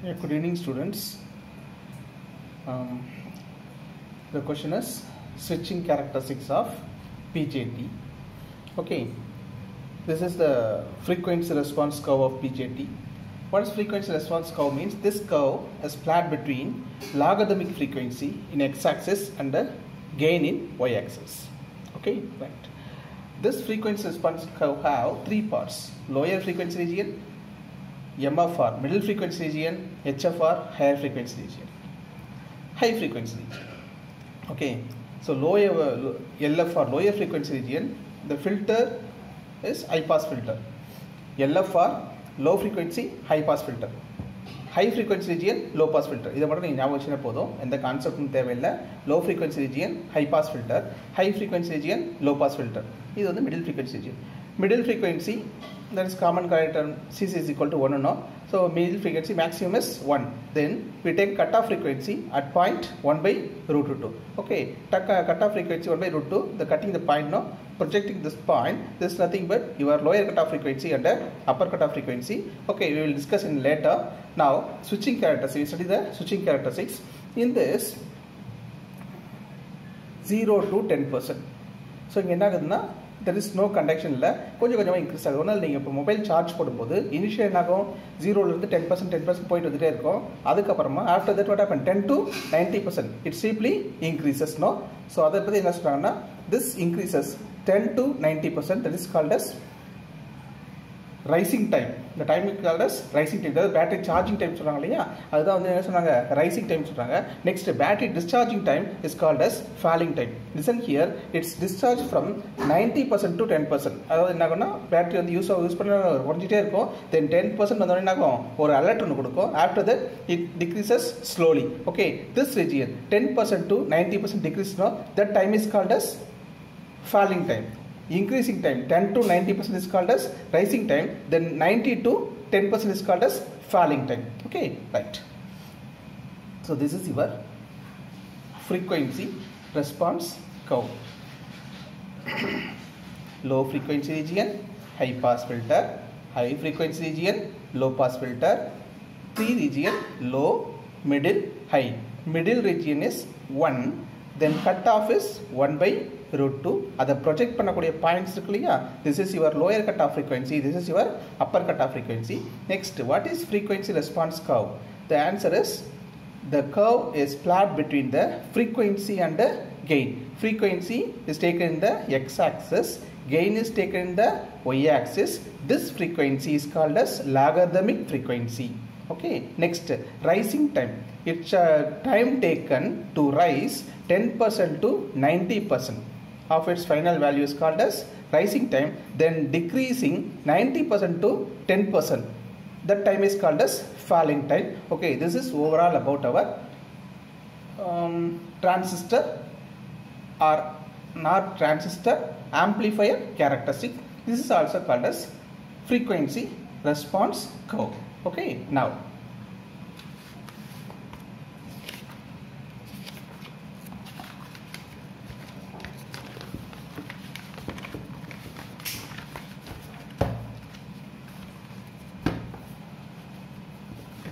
Yeah, good evening, students. The question is switching characteristics of BJT. Okay, this is the frequency response curve of BJT. What is frequency response curve means? This curve is plotted between logarithmic frequency in x-axis and the gain in y-axis. Okay, right. This frequency response curve have three parts: lower frequency region, MFR middle frequency region, HFR higher frequency region, high frequency region. Okay, so LFR lower frequency region, the filter is high pass filter. LFR low frequency high pass filter. High frequency region low pass filter. This is what the concept is low frequency region high pass filter, high frequency region low pass filter. This is the middle frequency region. Middle frequency, that is common character CC is equal to 1 now. So middle frequency maximum is 1. Then we take cutoff frequency at point 1 by root 2. Okay, cutoff frequency 1 by root 2. The cutting the point now, projecting this point. This is nothing but your lower cutoff frequency and upper cutoff frequency. Okay, we will discuss in later. Now switching characteristics. Study the switching characteristics. In this 0 to 10%. So there is no conduction கொஞ்சம் increase ஆகும். அதனால நீங்க இப்ப mobile charge போடும்போது initial என்னாகும் 0 ல இருந்து 10% போயிட்டு வந்துட்டே இருக்கும். அதுக்கு அப்புறமா after that what happen 10 to 90% it simply increases. No, so அத பத்தி என்ன சொல்றாங்கன்னா this increases 10 to 90%, that is called as rising time. The time is called as rising time. That battery charging time சொல்றாங்க இல்லையா, அதுதான் வந்து என்ன சொன்னாங்க rising time சொல்றாங்க. Next, battery discharging time is called as falling time. Listen here, it's discharged from 90% to 10%. அதாவது என்ன ஆகும்னா பேட்டரி வந்து யூஸ் பண்ண குறைஞ்சிட்டே இருக்கும். Then 10% வந்தோடனே என்ன ஆகும், ஒரு அலர்ட் ஒன்று கொடுக்கும். After that it decreases slowly. Okay, this region 10% to 90% decrease, no, that time is called as falling time. Increasing time 10 to 90% is called as rising time, then 90 to 10% is called as falling time. Okay, right. So this is your frequency response curve. Low frequency region high pass filter, high frequency region low pass filter, three region low, middle, high. Middle region is 1, then cutoff is 1 by root 2. Other project பண்ணக்கூடிய points இருக்கு இல்லையா, this is your lower cutoff frequency, this is your upper cutoff frequency. Next, what is frequency response curve? The answer is the curve is plotted between the frequency and the gain. Frequency is taken in the x-axis, gain is taken in the y-axis. This frequency is called as logarithmic frequency. Okay, next, rising time. It's time taken to rise 10% to 90% of its final value is called as rising time. Then decreasing 90% to 10%, that time is called as falling time. Okay, this is overall about our transistor or not transistor amplifier characteristic. This is also called as frequency response curve. Okay, now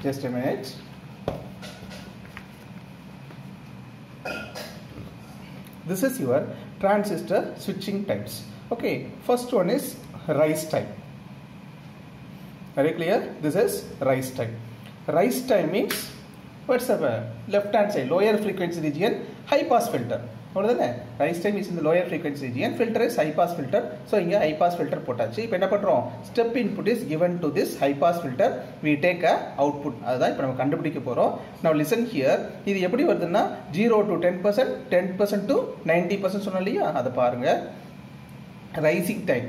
just a minute. This is your transistor switching times. Okay, first one is rise time. Very clear? This is rise time. Rise time means what's the left hand side, lower frequency region high pass filter. Rise time is in the lower frequency region, filter is high pass filter. So here high pass filter போட்டாச்சு. இப்போ என்ன பண்றோம், step input is given to this high pass filter, we take a output. அதுதான் இப்போ நம்ம கண்டுபிடிக்க போறோம். Now listen here, இது எப்படி வருதுன்னா 0 to 10%, 10% to 90% சொன்னோம் இல்லையா, அதை பாருங்க. Rising time,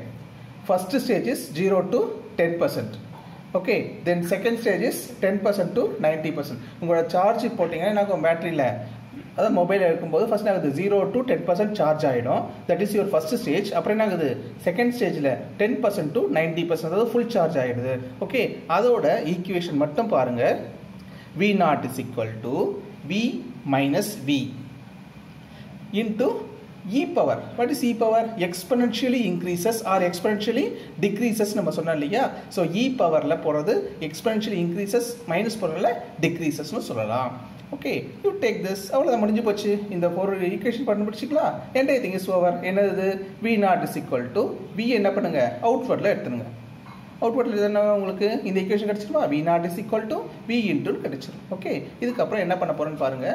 first stage is 0 to 10%. Okay, then second stage is 10% to 90%. உங்களோட சார்ஜ் போட்டீங்கன்னா என்ன பேட்டரியில, அதாவது மொபைல் இருக்கும்போது ஃபர்ஸ்ட் ஆகுது 0 to 10% சார்ஜ் ஆகிடும். That is your first stage. அப்புறம் என்ன ஆகுது, செகண்ட் ஸ்டேஜில் 10% to 90%, அதாவது ஃபுல் சார்ஜ் ஆகிடுது. ஓகே, அதோட ஈக்குவேஷன் மட்டும் பாருங்க. V0 is equal to V minus V into e power. What is e power? Exponentially increases or exponentially decreases நம்ம சொன்னோம் இல்லையா? So e powerல போறது exponentially increases minus போறதுல decreases னு சொல்லலாம். Okay, you take this. அவ்வளவுதான் முடிஞ்சு போச்சு. இந்த ஒரு equation கண்டுபிடிச்சிக்கலாம். entire thing is over. என்னது? v naught is equal to v என்ன பண்ணுங்க? அவுட்வர்ட்ல எடுத்துங்க. அவுட்வர்ட்ல என்ன உங்களுக்கு இந்த ஈக்குவேஷன் கிடைச்சிருமா? v naught is equal to v into கிடைச்சிரும். ஓகே, இதுக்கு அப்புறம் என்ன பண்ண போறேன்னு பாருங்க.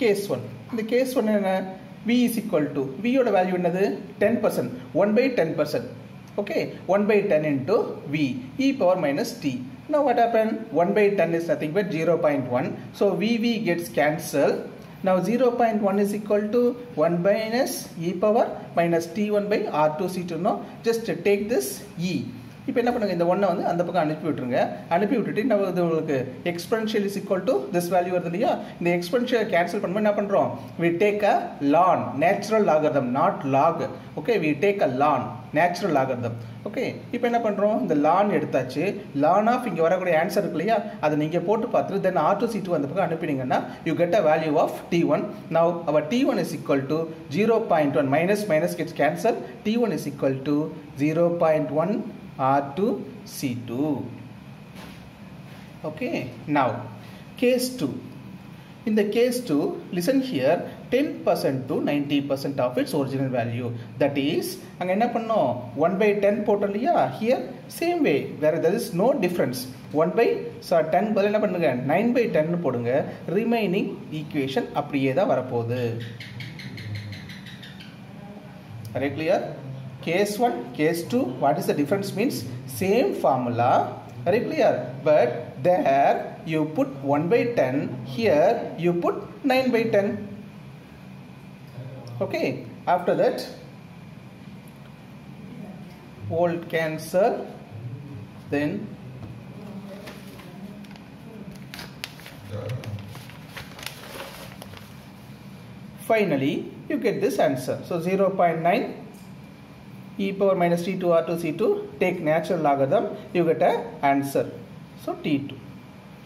Case 1. In the case 1, v is equal to, v yoda value என்னது 10%, 1/10%. Okay, 1/10 into v, e power minus t. Now what happened? 1/10 is nothing but 0.1. So vv gets cancelled. Now 0.1 is equal to 1 minus e power minus t1 by r2c2. No, just take this e. இப்போ என்ன பண்ணுங்க, இந்த 1 வந்து அந்த பக்கம் அனுப்பி விட்டுருங்க. அனுப்பி விட்டுட்டு நம்ம உங்களுக்கு exponential is equal to this value வருது இல்லையா? இந்த எக்ஸ்பென்ஷியல் கேன்சல் பண்ணும்போது என்ன பண்ணுறோம்? we take a ln, natural logarithm, not log. okay, we take a ln, natural logarithm. Okay, இப்போ என்ன பண்ணுறோம்? இந்த ln எடுத்தாச்சு. ln ஆஃப் இங்கே வரக்கூடிய ஆன்சர் இருக்கு இல்லையா? அதை நீங்கள் போட்டு பார்த்துட்டு தென் r2c2 அந்த பக்கம் அனுப்பினீங்கன்னா you get a value of t1. now our t1 is equal to 0.1 minus minus gets cancelled. t1 is equal to 0.1 R2C2. Okay, now case 2. In the case 2, listen here, 10% to 90% of its original value. That is, அங்க என்ன பண்ணோம்? 1/10 போட்டோம்லையா? Here same way, where there is no difference. 1/10 பதில் என்ன பண்ணுங்க? 9/10 போடுங்க. Remaining equation அப்படியே தான் வரப்போகுது. Are you clear? Case 1, case 2, what is the difference means? Same formula, very clear, but there you put 1/10, here you put 9/10. Okay, after that old cancel, then finally you get this answer. So 0.9 e power minus t2 r2c2, take natural logarithm, you get a answer. So t2.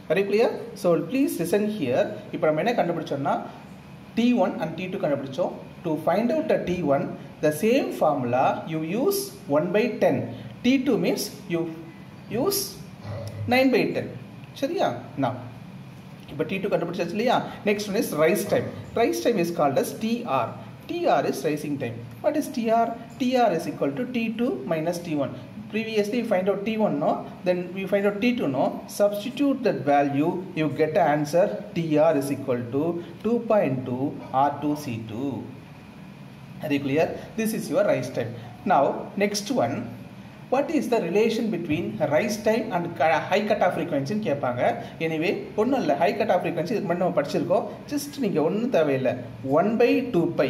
Very clear? So please listen here. இப்போ நம்ம என்ன கண்டுபிடிச்சோம்னா t1 and t2 கண்டுபிடிச்சோம். To find out a t1, the same formula you use 1/10. t2 means you use 9/10. சரியா? Now இப்போ t2 கண்டுபிடிச்சாச்சு இல்லையா? Next one is rise time. Rise time is called as tr. TR is rising time. What is TR? TR is equal to T2 minus T1. Previously we find out T1 no, then we find out T2 no. Substitute that value, you get an answer. TR is equal to 2.2 R2C2. Are you clear? This is your rise time. Now next one, what is the relation between rise time and high cutoff frequency ன்னு கேட்பாங்க. Anyway ஒன்றும் இல்லை, high cut off frequency இதுக்கு முன்னாடி நம்ம படிச்சிருக்கோம். Just நீங்கள் ஒன்றும் தேவையில்லை. 1/2π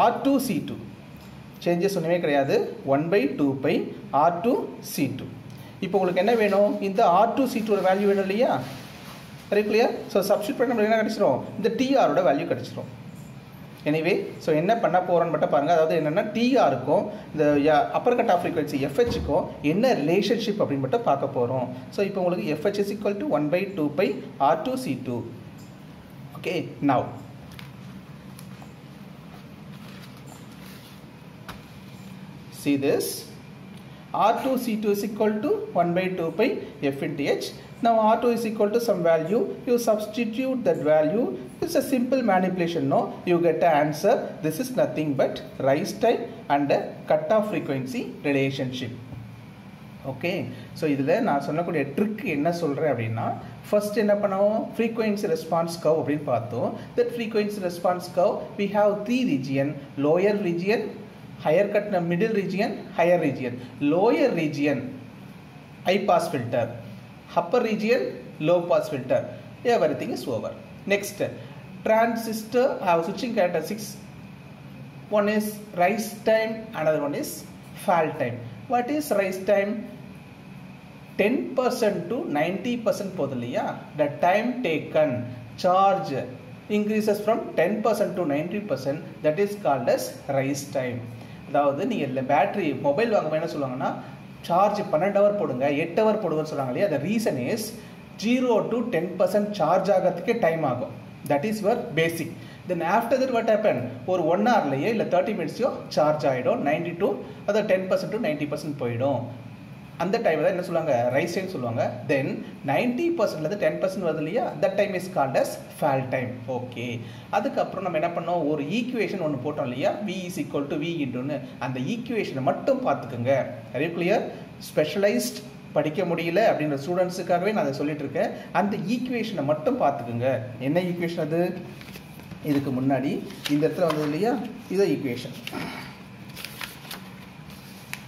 R2C2 சேஞ்சஸ் ஒன்றுமே கிடையாது. 1/2π R2C2. இப்போ உங்களுக்கு என்ன வேணும்? இந்த R2C2 வேல்யூ வேணும் இல்லையா? Very clear. ஸோ சப்ஸ்டிட் பண்ண நம்மளுக்கு என்ன கிடைச்சிரும்? இந்த TRோட வேல்யூ கிடைச்சிரும். எனிவே ஸோ என்ன பண்ண போகிறோன்னு மட்டும் பாருங்கள். அதாவது என்னென்னா TRக்கும் இந்த அப்பர் கட் ஆஃப் ஃப்ரீக்வன்சி FHக்கும் என்ன ரிலேஷன்ஷிப் அப்படின்னு மட்டும் பார்க்க போகிறோம். ஸோ இப்போ உங்களுக்கு FH is equal to 1/2π R2C2. Okay, now see this. R2C2 is equal to 1/2π f into h. Now R2 is equal to some value. You substitute that value. It's a simple manipulation. No, you get the answer. This is nothing but rise time and a cutoff frequency relationship. Okay. So இதில் நான் சொல்லக்கூடிய trick என்ன சொல்கிறேன் அப்படின்னா, first என்ன பண்ணுவோம்? frequency response curve அப்படின்னு பார்த்தோம். That frequency response curve we have 3 region, lower region, higher cut, middle region, higher region. Lower region high pass filter, upper region low pass filter. Everything is over. Next, transistor have switching characteristics. One is rise time, another one is fall time. What is rise time? 10% to 90% போதில்லையா? The time taken charge increases from 10% to 90%. That is called as rise time. அதாவது நீங்கள் battery mobile வாங்கும்போது என்ன சொல்லுவாங்கன்னா, charge 12 hour போடுங்க, 8 hour போடுங்கன்னு சொல்லுவாங்க இல்லையா? The reason is 0 to 10% charge ஆகிறதுக்கே time ஆகும். that is your basic. Then after that what happen, ஒரு 1 hourலயே இல்ல 30 minutesலயோ சார்ஜ் ஆயிடும் 90 to அத 10% to 90% போய்டும். அந்த டைம்ல என்ன சொல்வாங்க, ரைஸ் டைம் சொல்வாங்க. then 90% ல 10% வருது இல்லையா, that time is called as fall time. Okay, அதுக்கு அப்புறம் நம்ம என்ன பண்ணோம், ஒரு ஈக்குவேஷன் ஒன்னு போட்டோம் இல்லையா, v is equal to v into ன்னு. அந்த ஈக்குவேஷனை மட்டும் பார்த்துக்கங்க. are you clear? ஸ்பெஷலைஸ்ட் படிக்க முடியல அப்படின்ற ஸ்டூடெண்ட்ஸுக்காகவே நான் அதை சொல்லிட்டு இருக்கேன். அந்த ஈக்குவேஷனை மட்டும் பார்த்துக்குங்க. என்ன ஈக்குவேஷன் அது, இதுக்கு முன்னாடி இந்த இடத்துல வந்தது இல்லையா, இது equation.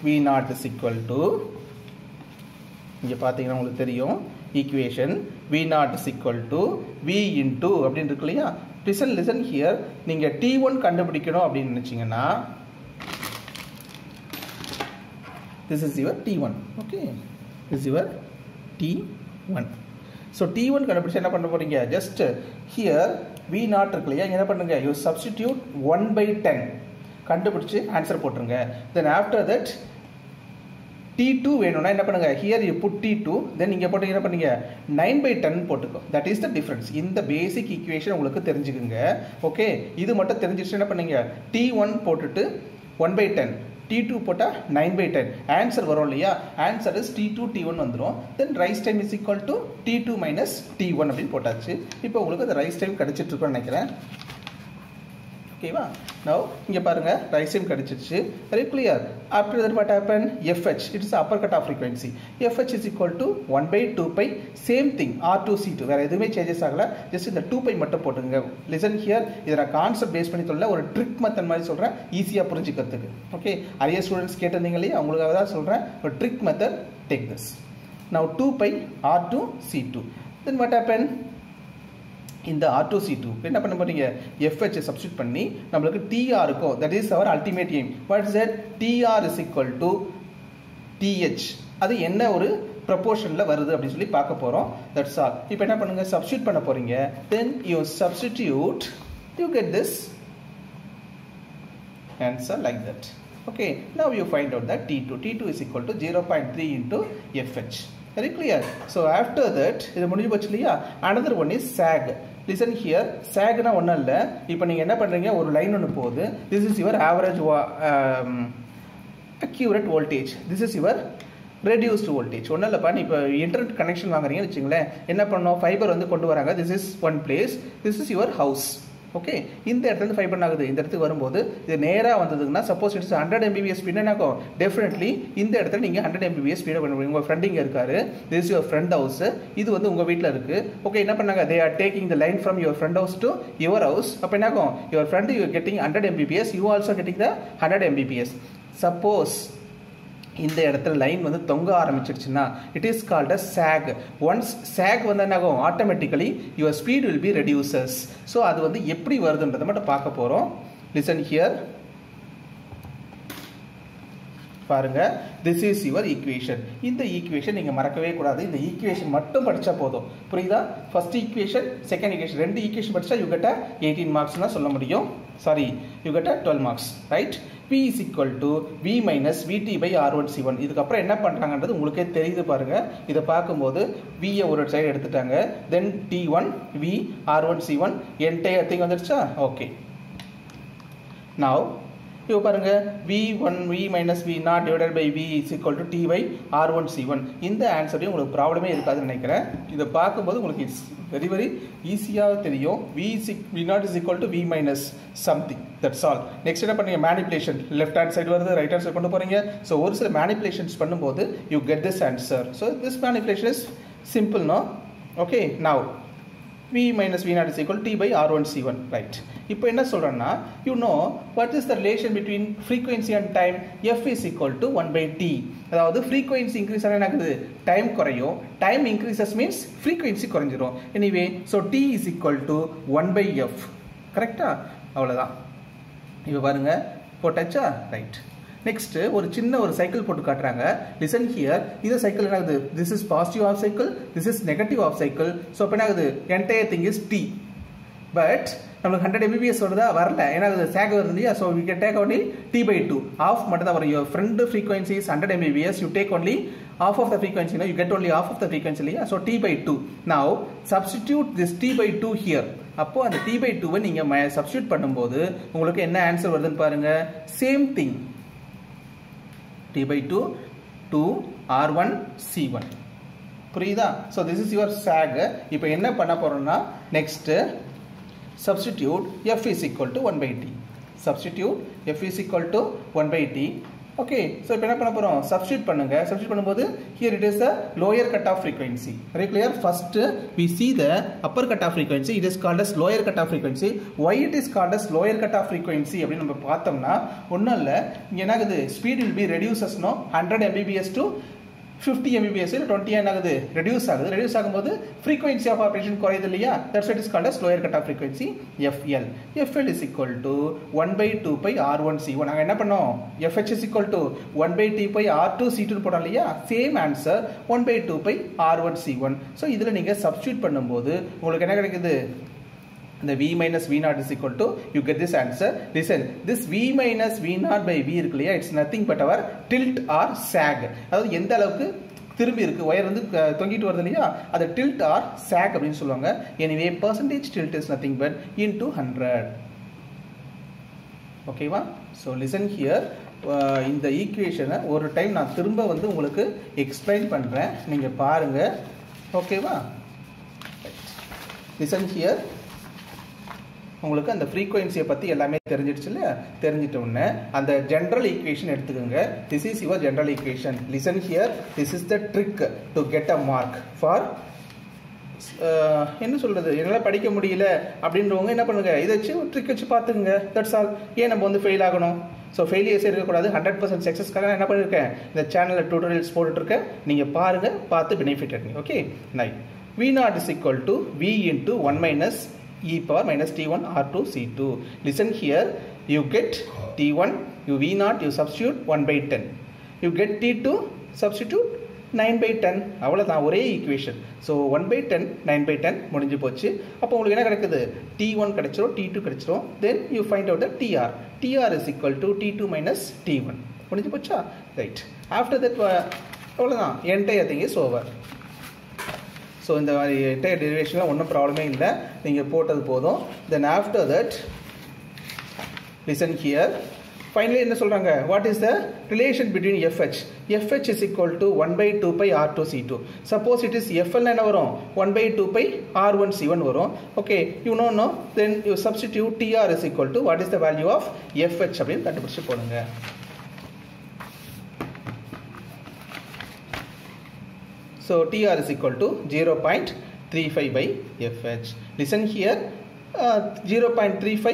v naught is equal to, இங்கே பார்த்தீங்கன்னா உங்களுக்கு தெரியும் equation v naught is equal to v into அப்படின்னு இருக்கு இல்லையா. listen here, நீங்கள் t1 கண்டுபிடிக்கணும் அப்படின்னு நினைச்சீங்கன்னா this is your t1. okay, this is your t1. so t1 கண்டுபிடிச்சா என்ன பண்ண போறீங்க, just here v naught இருக்கு இல்லையா, என்ன பண்ணுங்க, you substitute 1/10 கண்டுபிடிச்சு ஆன்சர் போட்டுருங்க. then after that t2 வேணும்னா என்ன பண்ணுங்க, here you put t2, then நீங்க போட்டு என்ன பண்ணீங்க 9/10 போட்டுக்கோ. that is the difference. இந்த பேசிக் ஈக்குவேஷன் உங்களுக்கு தெரிஞ்சுக்குங்க. ஓகே, இது மட்டும் தெரிஞ்சிச்சு என்ன பண்ணீங்க, t1 போட்டுட்டு 1/10, t2 போட்டா 9/10 ஆன்சர் வரும் இல்லையா, ஆன்சர் இஸ் t2 t1 வந்துரும். then rise time is equal to t2 minus t1 அப்படின்னு போட்டாச்சு. இப்போ உங்களுக்கு அந்த ரைஸ் டைம் கிடைச்சிட்டு இருக்கும்னு நினைக்கிறேன். ஓகேவா, now இங்க பாருங்க ரைஸ் டைம் கிடைச்சிருச்சு. very clear. after that what happened, fh, it is upper cut off frequency. fh is equal to 1/2 pi, same thing r2c2, வேற எதுவுமே சேஞ்சஸ் ஆகல, ஜஸ்ட் இந்த 2 pi மட்டும் போட்டுங்க. listen here, இத நான் கான்செப்ட் பேஸ் பண்ணி சொல்ல, ஒரு ட்ரிக் மெத்தட் மாதிரி சொல்றேன் ஈஸியா புரிஞ்சிக்கிறதுக்கு. ஓகே, நிறைய ஸ்டூடண்ட்ஸ் கேட்டிருந்தீங்க இல்லையா, உங்களுக்காக தான் சொல்றேன், ஒரு trick method. take this. now 2 pi r2c2, then what happened, இந்த r2c2 என்ன பண்ண போறீங்க, fh சப்ஸ்டிட்யூட் பண்ணி நமக்கு tr இருக்கும், that is our ultimate aim. what is that, tr is equal to th, அது என்ன ஒரு ப்ரொபோர்ஷன்ல வருது அப்படின்னு சொல்லி பார்க்க போறோம். that's all. இப்போ என்ன பண்ணுங்க, சப்ஸ்டிட்யூட் பண்ண போறீங்க. then you substitute, you get this answer like that. okay, now you find out that t2 is equal to 0.3 into fh. very clear. so after that இது முடிஞ்சு போச்சு இல்லையா, another one is sag. listen here, sag னா ஒண்ணும் இல்ல, இப்போ நீங்க என்ன பண்றீங்க, ஒரு லைன் ஒன்னு போகுது, this is your average accurate voltage, this is your reduced voltage. ஒண்ணும் இல்லப்பா, நீ இப்போ இன்டர்நெட் கனெக்ஷன் வாங்குறீங்கன்னு வச்சுங்களேன், என்ன பண்ணோம், ஃபைபர் வந்து கொண்டு வராங்க, this is one place, this is your house. Okay, இந்த இடத்துல இருந்து ஃபைபர் ஆகுது, இந்த இடத்துக்கு வரும்போது இது நேரா வந்ததுன்னா, சப்போஸ் இட்ஸ் 100 mbps ஸ்பீட் என்ன ஆகும், டெஃபினெட்லி இந்த இடத்துல நீங்க 100 mbps ஸ்பீட் பண்ண முடியும். உங்க ஃப்ரெண்ட் இங்க இருக்காரு, this is your friend house, இது வந்து உங்க வீட்ல இருக்கு. ஓகே, என்ன பண்ணாங்க, they are taking the line from your friend house to your house. அப்ப என்ன ஆகும், your friend you are getting 100 mbps, you also getting the 100 mbps. suppose இந்த இடத்துல லைன் வந்து தொங்க ஆரம்பிச்சிருச்சுன்னா, it is called as sag. once sag வந்து என்ன ஆகும், automatically your speed will be reduces. so அது வந்து எப்படி வருதுன்றதை மட்டும் பார்க்க போறோம். listen here, பாருங்க, this is your equation. இந்த ஈக்குவேஷன் நீங்க மறக்கவே கூடாது, இந்த ஈக்குவேஷன் மட்டும் படிச்சா போதும். புரியுதா, ஃபர்ஸ்ட் ஈக்குவேஷன் செகண்ட் ஈக்குவேஷன் ரெண்டு ஈக்குவேஷன் படிச்சா you get 18 marks னா சொல்ல முடியும். Sorry, you get 12 marks, right? p is equal to v minus vt by r1c1. இதுக்கு அப்புறம் என்ன பண்றாங்கன்றது உங்களுக்கே தெரியுது பாருங்க. இத பாக்கும்போது v ஒரு சைடு எடுத்துட்டாங்க, then t1 v r1c1 entire thing வந்துருச்சா. ஓகே, now இப்போ பாருங்க, v1 v minus v naught divided by v is equal to t by r1c1. இந்த ஆன்சரையும் உங்களுக்கு ப்ராப்ளமே இருக்காதுன்னு நினைக்கிறேன். இதை பார்க்கும்போது உங்களுக்கு இட்ஸ் வெரி வெரி ஈஸியாக தெரியும். v naught is equal to v minus something, that's all. Next என்ன பண்ணீங்க, மேனிப்புலேஷன், லெஃப்ட் ஹேண்ட் சைடு வருது, ரைட் ஹேண்ட் சைடு கொண்டு போறீங்க. ஸோ ஒரு சில மேனிப்புலேஷன்ஸ் பண்ணும்போது you get this answer. so this manipulation is simple, no? okay, now v minus v naught is equal to t by r1c1, right? இப்போ என்ன சொல்றேன்னா, you know what is the relation between frequency and time, f is equal to 1/t. அதாவது frequency increase ஆனா என்ன ஆகுது, time குறையும், time increases means frequency குறைஞ்சிரும். anyway, so t is equal to 1/f. கரெக்ட்டா, அவ்வளவுதான். இப்போ பாருங்க போட்டாச்சா, ரைட். நெக்ஸ்ட் ஒரு சின்ன ஒரு சைக்கிள் போட்டு காட்டுறாங்க. லிசன் ஹியர், இந்த சைக்கிள் என்ன ஆகுது, this is positive half cycle, this is negative half cycle. so அப்ப என்ன ஆகுது, entire thing is t, but நமக்கு 100 mbps வருதா, வரல, என்ன ஆகுது, sag வருது இல்லையா. so we can take only t/2, half மட்டும் தான் வரும். your friend frequency is 100 mbps, you take only half of the frequency, you get only half of the frequency இல்லையா. so t/2. now substitute this t/2 here. அப்போ அந்த t/2 நீங்க substitute பண்ணும்போது உங்களுக்கு என்ன ஆன்சர் வருதுன்னு பாருங்க. Same thing t/2 2 r1 c1. புரியுதா? so this is your sag. இப்போ என்ன பண்ண போறோம்னா next substitute f is equal to 1/t. substitute f is equal to 1/t. okay, so இப்போ என்ன பண்ண போறோம்? substitute பண்ணுங்க. substitute பண்ணும்போது here it is the lower cutoff frequency. very clear? first we see the upper cutoff frequency. it is called as lower cutoff frequency. why it is called as lower cutoff frequency அப்படி நம்ம பார்த்தோம்னா ஒண்ணும் இல்ல, இங்க என்ன ஆகுது, speed will be reduces no 100 mbps to 50 mbps இல்ல 20 என்ன ஆகுது, ரெடியூஸ் ஆகுது. ரெடியூஸ் ஆகும்போது frequency of operation குறையுது இல்லையா? that's why it is called as lower cutoff frequency FL. FL is equal to 1/2 pi R1 C1. நாங்க என்ன பண்ணோம்? FH is equal to 1/2 pi R2 C2 போட்டோம் இல்லையா? Same answer 1/2 pi R1 C1. so இதுல நீங்க substitute பண்ணும்போது உங்களுக்கு என்ன கிடைக்குது? the V minus V naught is equal to, you get this answer. Listen, this V minus V naught by V இருக்குல்லையா, it's nothing but our tilt or sag. அதாவது எந்த அளவுக்கு திரும்பி இருக்கு, ஒயர் வந்து தொங்கிட்டு வருது இல்லையா, அது tilt or sag அப்படின்னு சொல்லுவாங்க. anyway percentage tilt is nothing but into 100. ஓகேவா? so listen here, இந்த ஈக்குவேஷனை ஒரு டைம் நான் திரும்ப வந்து உங்களுக்கு எக்ஸ்பிளைன் பண்றேன், நீங்க பாருங்க. ஓகேவா? listen here, உங்களுக்கு அந்த frequency பத்தி எல்லாமே தெரிஞ்சிடுச்சு இல்லையா? தெரிஞ்சிட்ட உடனே அந்த ஜெனரல் ஈக்குவேஷன் எடுத்துக்கோங்க. this is your general equation. listen here, this is the trick to get a mark for என்ன சொல்றது, என்னால படிக்க முடியல அப்படின்றவங்க என்ன பண்ணுங்க, இதை வச்சு ஒரு ட்ரிக் வச்சு பார்த்துங்க. That's all. ஏன் நம்ம வந்து ஃபெயில் ஆகணும்? ஸோ ஃபெயிலியர்ஸே இருக்கக்கூடாது. 100% சக்ஸஸ்க்காக என்ன பண்ணியிருக்கேன், இந்த சேனலில் டியூட்டோரியல்ஸ் போட்டுட்ருக்கேன், நீங்கள் பாருங்கள், பார்த்து பெனிஃபிட் எடுங்க. Okay, night V naught is equal to V into 1 minus e power minus t1 r2 c2. listen here, you get t1, you V naught, you substitute 1/10, you get t2, substitute 9/10. அவ்வளவுதான், ஒரே equation. So 1/10 9/10 முடிஞ்சு போச்சு. அப்போ உங்களுக்கு என்ன கிடைக்குது? t1 கிடைச்சிரும், t2 கிடைச்சிரும். Then you find out the tr. tr is equal to t2 minus t1. முடிஞ்சு போச்சா? ரைட். ஆஃப்டர் தட் அவ்வளோதான், entire thing is over. So இந்த மாதிரி என்டையர் டெரிவேஷனில் ஒன்றும் ப்ராப்ளமே இல்லை, நீங்கள் போட்டது போதும். Then after that listen here, finally என்ன சொல்கிறாங்க, what is the relation between FH? FH is equal to 1/2 pi R2 C2. Suppose it is FL என்ன வரும்? 1/2 pi R1 C1 வரும். Okay, you know, then you substitute TR is equal to what is the value of FH அப்படின்னு கண்டுபிடிச்சு போடுங்க. So TR is equal to 0.35 by FH. Listen here, 0.35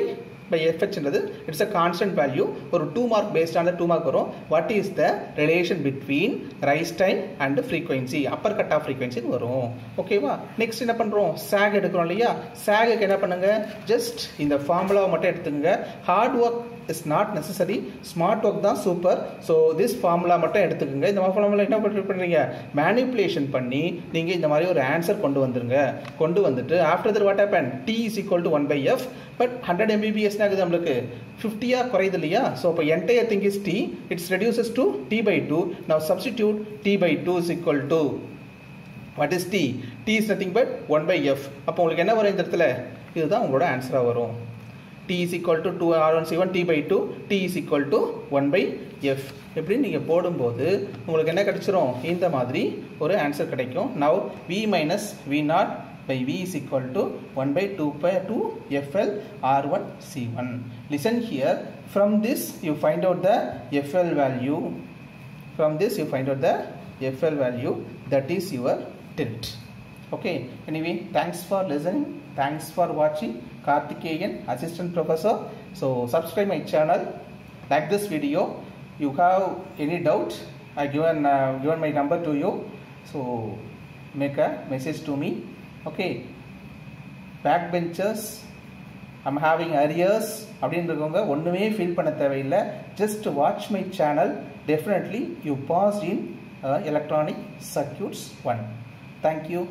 by FH என்றது it's a constant value. ஒரு 2 mark based on the 2 mark வரும். What is the relation between rise time and frequency? upper cutoff frequency வரும். ஓகேவா? Next என்ன பண்றோம்? sag எடுக்கிறோம் இல்லையா? sag என்ன பண்ணுங்க, ஜஸ்ட் இந்த ஃபார்முலாவை மட்டும் எடுத்துக்கங்க. Hard work is not necessary, smart work தான் சூப்பர். ஸோ திஸ் ஃபார்முலா மட்டும் எடுத்துக்கோங்க. இந்த ஃபார்முலா என்ன பண்ணுறீங்க, மேனிப்புலேஷன் பண்ணி நீங்கள் இந்த மாதிரி ஒரு ஆன்சர் கொண்டு வந்துருங்க. கொண்டு வந்துட்டு after that what happen, t is equal to 1/f. But 100 mbps ஆகுது நம்மளுக்கு 50 குறையுது இல்லையா? ஸோ இப்போ entire thing is t, it's reduces to t/2. now substitute t/2 is equal to what is t? t is nothing but 1/f. அப்போ உங்களுக்கு என்ன வரும் இந்த இடத்துல? இதுதான் உங்களோட ஆன்சராக வரும். t is equal to 2 r1 c1 t/2, t is equal to 1/f. எப்படி நீங்கள் போடும்போது உங்களுக்கு என்ன கிடைச்சிரும்? இந்த மாதிரி ஒரு ஆன்சர் கிடைக்கும். now v minus v naught by v is equal to 1/2 pi 2 fl r1 c1. listen here, from this you find out the fl value. from this you find out the fl value, that is your tilt. okay, anyway, thanks for listening, thanks for watching. Karthikeyan, assistant professor. So subscribe my channel, like this video. You have any doubt, I given my number to you, so make a message to me. okay, backbenchers, I'm having arrears அப்படின்றவங்க ஒண்ணுமே feel பண்ண தேவையில்லை, just watch my channel. definitely you passed in electronic circuits 1. thank you.